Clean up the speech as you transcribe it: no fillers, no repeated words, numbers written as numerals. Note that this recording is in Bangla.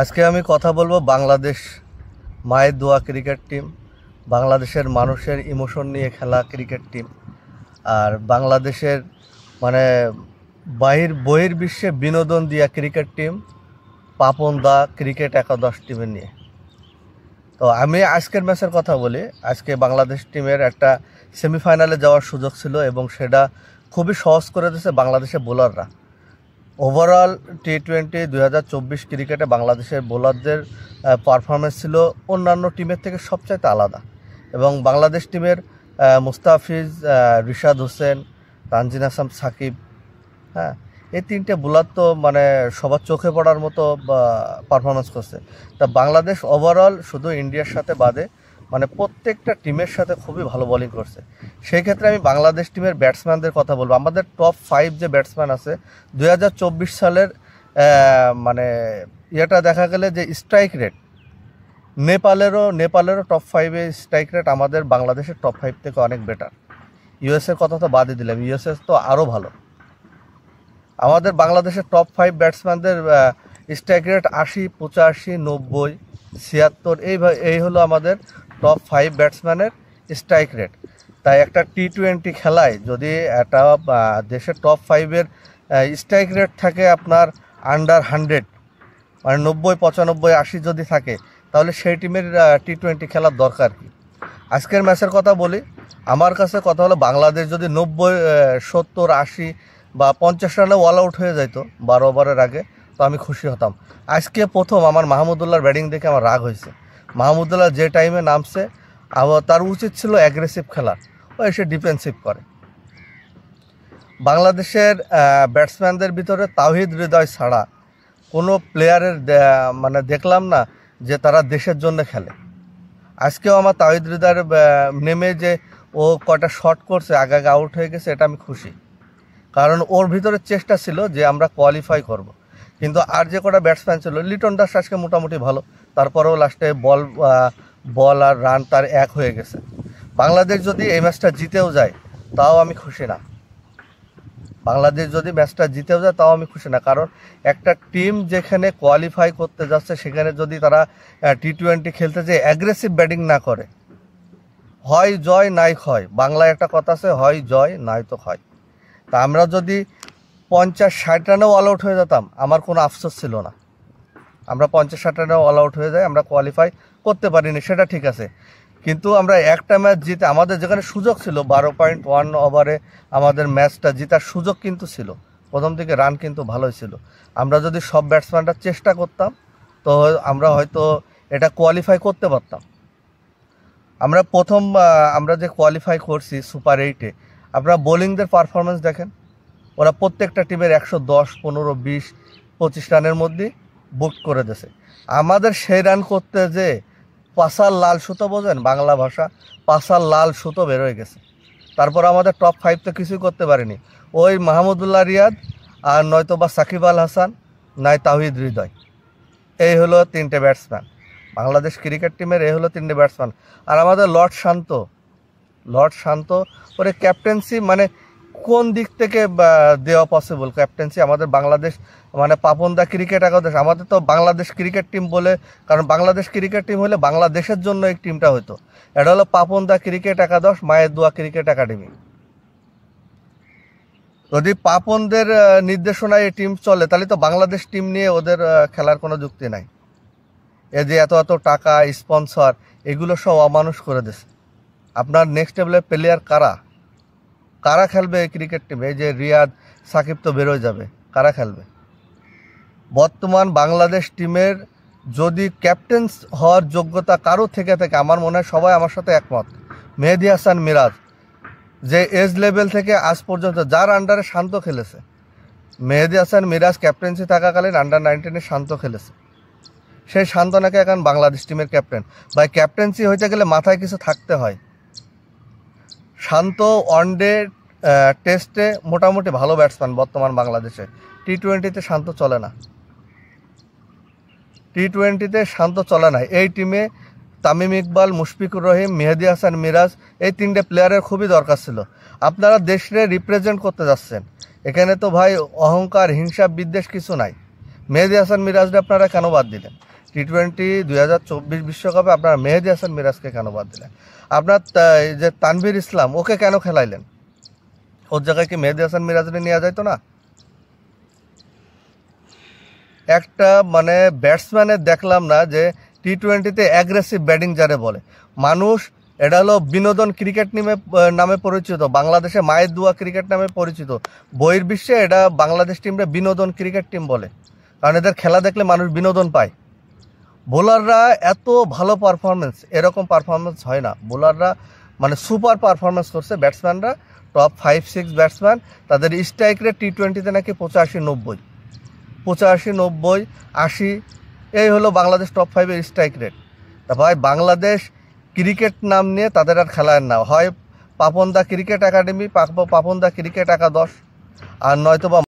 আজকে আমি কথা বলবো বাংলাদেশ মায়ের দোয়া ক্রিকেট টিম, বাংলাদেশের মানুষের ইমোশন নিয়ে খেলা ক্রিকেট টিম, আর বাংলাদেশের মানে বহির্বিশ্বে বিনোদন দিয়া ক্রিকেট টিম পাপন দা ক্রিকেট একাদশ টিমের নিয়ে। তো আমি আজকের ম্যাচের কথা বলি। আজকে বাংলাদেশ টিমের একটা সেমিফাইনালে যাওয়ার সুযোগ ছিল এবং সেটা খুবই সহজ করে দিয়েছে বাংলাদেশের বোলাররা। ওভারঅল টি-20 2024 ক্রিকেটে বাংলাদেশের বোলারদের পারফরমেন্স ছিল অন্যান্য টিমের থেকে সবচাইতে আলাদা। এবং বাংলাদেশ টিমের মুস্তাফিজ, রিশাদ হোসেন, তানজিন হাসান, সাকিব, হ্যাঁ, এই তিনটে বোলার তো মানে সবার চোখে পড়ার মতো পারফরমেন্স করছে। তা বাংলাদেশ ওভারঅল শুধু ইন্ডিয়ার সাথে বাদে মানে প্রত্যেকটা টিমের সাথে খুবই ভালো বোলিং করছে। সেই ক্ষেত্রে আমি বাংলাদেশ টিমের ব্যাটসম্যানদের কথা বলবো। আমাদের টপ 5 যে ব্যাটসম্যান আছে 2024 সালের মানে ইয়েটা দেখা গেলে যে স্ট্রাইক রেট নেপালেরও টপ 5-এ স্ট্রাইক রেট আমাদের বাংলাদেশের টপ 5 থেকে অনেক বেটার। ইউএসএর কথা তো বাদই দিলাম, ইউএসএ তো আরও ভালো। আমাদের বাংলাদেশের টপ 5 ব্যাটসম্যানদের স্ট্রাইক রেট 80, 85, 90, 76, এই হলো আমাদের টপ 5 ব্যাটসম্যানের স্ট্রাইক রেট। তাই একটা টি-20 খেলায় যদি একটা দেশের টপ 5-এর স্ট্রাইক রেট থাকে আপনার আন্ডার 100, মানে 90, 95, 80 যদি থাকে, তাহলে সেই টিমের টি-20 খেলার দরকার কি। আজকের ম্যাচের কথা বলি। আমার কাছে কথা হলো বাংলাদেশ যদি 90, 70, 80 বা 50 রানে অল আউট হয়ে যাইতো 12 ওভারের আগে, তো আমি খুশি হতাম। আজকে প্রথম আমার মাহমুদুল্লাহর ব্যাটিং দেখে আমার রাগ হয়েছে। মাহমুদুল্লাহ যে টাইমে নামছে তার উচিত ছিল অ্যাগ্রেসিভ খেলা, ও এসে ডিফেন্সিভ করে। বাংলাদেশের ব্যাটসম্যানদের ভিতরে তাওহিদ হৃদয় ছাড়া কোনো প্লেয়ারের মানে দেখলাম না যে তারা দেশের জন্য খেলে। আজকেও আমার তাওহিদ হৃদয়ের নেমে যে ও কয়টা শট করছে, আগে আউট হয়ে গেছে, এটা আমি খুশি। কারণ ওর ভিতরে চেষ্টা ছিল যে আমরা কোয়ালিফাই করব। কিন্তু আর যে কটা ব্যাটসম্যান ছিল, লিটন দাস আজকে মোটামুটি ভালো, তারপরেও লাস্টে বল আর রান তার এক হয়ে গেছে। বাংলাদেশ যদি এই ম্যাচটা জিতেও যায় তাও আমি খুশি না। বাংলাদেশ যদি ম্যাচটা জিতেও যায় তাও আমি খুশি না। কারণ একটা টিম যেখানে কোয়ালিফাই করতে যাচ্ছে সেখানে যদি তারা টি-20 খেলতে যে অ্যাগ্রেসিভ ব্যাটিং না করে, হয় জয় নাই ক্ষয়। বাংলায় একটা কথা আছে, হয় জয় নাই তো ক্ষয়। তা আমরা যদি 50-60 রানেও অল আউট হয়ে যেতাম, আমার কোনো আফসোস ছিল না। আমরা 50-60 রানেও অল আউট হয়ে যাই, আমরা কোয়ালিফাই করতে পারিনি, সেটা ঠিক আছে। কিন্তু আমরা একটা ম্যাচ জিতে, আমাদের যেখানে সুযোগ ছিল 12.1 ওভারে আমাদের ম্যাচটা জেতার সুযোগ কিন্তু ছিল। প্রথম থেকে রান কিন্তু ভালোই ছিল। আমরা যদি সব ব্যাটসম্যানরা চেষ্টা করতাম তো আমরা হয়তো এটা কোয়ালিফাই করতে পারতাম। আমরা যে কোয়ালিফাই করছি সুপার 8-এ, আপনারা বোলিংদের পারফরমেন্স দেখেন। ওরা প্রত্যেকটা টিমের 110, 15, 20, 25 রানের মধ্যে বুক করে দিয়েছে। আমাদের সেই রান করতে যে পাশার লাল সুতো, বোঝেন বাংলা ভাষা, পাশার লাল সুতো বের হয়ে গেছে। তারপর আমাদের টপ 5 তো কিছুই করতে পারেনি। ওই মাহমুদুল্লাহ রিয়াদ আর নয়তো বা সাকিব আল হাসান, নয় তাওহিদ হৃদয়, এই হলো 3টে ব্যাটসম্যান বাংলাদেশ ক্রিকেট টিমের। এই হলো 3টে ব্যাটসম্যান। আর আমাদের লর্ড শান্ত ওরে ক্যাপ্টেন্সি মানে কোন দিক থেকে দেওয়া পসিবল ক্যাপ্টেন্সি আমাদের বাংলাদেশ মানে পাপন দা ক্রিকেট একাদশ। আমাদের তো বাংলাদেশ ক্রিকেট টিম বলে, কারণ বাংলাদেশ ক্রিকেট টিম হলে বাংলাদেশের জন্য এই টিমটা হতো। এটা হলো পাপন দা ক্রিকেট একাদশ, মায়ের দোয়া ক্রিকেট একাডেমি। যদি পাপনদের নির্দেশনায় এই টিম চলে তাহলে তো বাংলাদেশ টিম নিয়ে ওদের খেলার কোনো যুক্তি নাই। এই যে এত টাকা, স্পন্সর, এগুলো সব অমানুষ করে দিয়েছে। আপনার নেক্সট লেভেলের প্লেয়ার কারা খেলবে এই ক্রিকেট টিমে? এই যে রিয়াদ, সাকিব তো বেরোয় যাবে, কারা খেলবে? বর্তমান বাংলাদেশ টিমের যদি ক্যাপ্টেন হওয়ার যোগ্যতা কারো থেকে থাকে, আমার মনে হয় সবাই আমার সাথে একমত, মেহেদী হাসান মিরাজ। যে এজ লেভেল থেকে আজ পর্যন্ত যার আন্ডারে শান্ত খেলেছে, মেহেদী হাসান মিরাজ ক্যাপ্টেন্সি থাকাকালীন আন্ডার 19-এ শান্ত খেলেছে। সেই শান্ত নাকি এখন বাংলাদেশ টিমের ক্যাপ্টেন। বা ক্যাপ্টেন্সি হইতে গেলে মাথায় কিছু থাকতে হয়। শান্ত ওয়ানডে টেস্টে মোটামুটি ভালো ব্যাটসম্যান বর্তমান বাংলাদেশে। টি-20-তে শান্ত চলে না। এই টিমে তামিম ইকবাল, মুশফিকুর রহিম, মেহেদী হাসান মিরাজ, এই 3টে প্লেয়ারের খুবই দরকার ছিল। আপনারা দেশে রিপ্রেজেন্ট করতে যাচ্ছেন, এখানে তো ভাই অহংকার, হিংসা, বিদ্বেষ কিছু নাই। মেহেদী হাসান মিরাজকে আপনারা কেন বাদ দিলেন? T20 2024 বিশ্বকাপে আপনারা মেহেদী হাসান মিরাজকে কেন বাদ দিলেন? আপনার যে তানভীর ইসলাম, ওকে কেন খেলাইলেন? ওর জায়গায় কি মেহেদী হাসান মিরাজকে নেওয়া যাইতো না? একটা মানে ব্যাটসম্যানের দেখলাম না যে T20-তে অ্যাগ্রেসিভ ব্যাটিং যারে বলে মানুষ, এটা হলো বিনোদন ক্রিকেট নামে পরিচিত, বাংলাদেশে মায়ের দুয়া ক্রিকেট নামে পরিচিত। বহির্বিশ্বে এটা বাংলাদেশ টিমটা বিনোদন ক্রিকেট টিম বলে, কারণ এদের খেলা দেখলে মানুষ বিনোদন পায়। বোলাররা এত ভালো পারফরমেন্স, এরকম পারফরমেন্স হয় না। বোলাররা মানে সুপার পারফরমেন্স করছে। ব্যাটসম্যানরা টপ 5-6 ব্যাটসম্যান, তাদের স্ট্রাইক রেট T20-তে নাকি 85-90, 85-90, 80, এই হলো বাংলাদেশ টপ 5-এর স্ট্রাইক রেট। তা ভাই, বাংলাদেশ ক্রিকেট নাম নিয়ে তাদের আর খেলার না হয় পাপন দা ক্রিকেট একাডেমি, পাপন দা ক্রিকেট একাদশ, আর নয়তো বা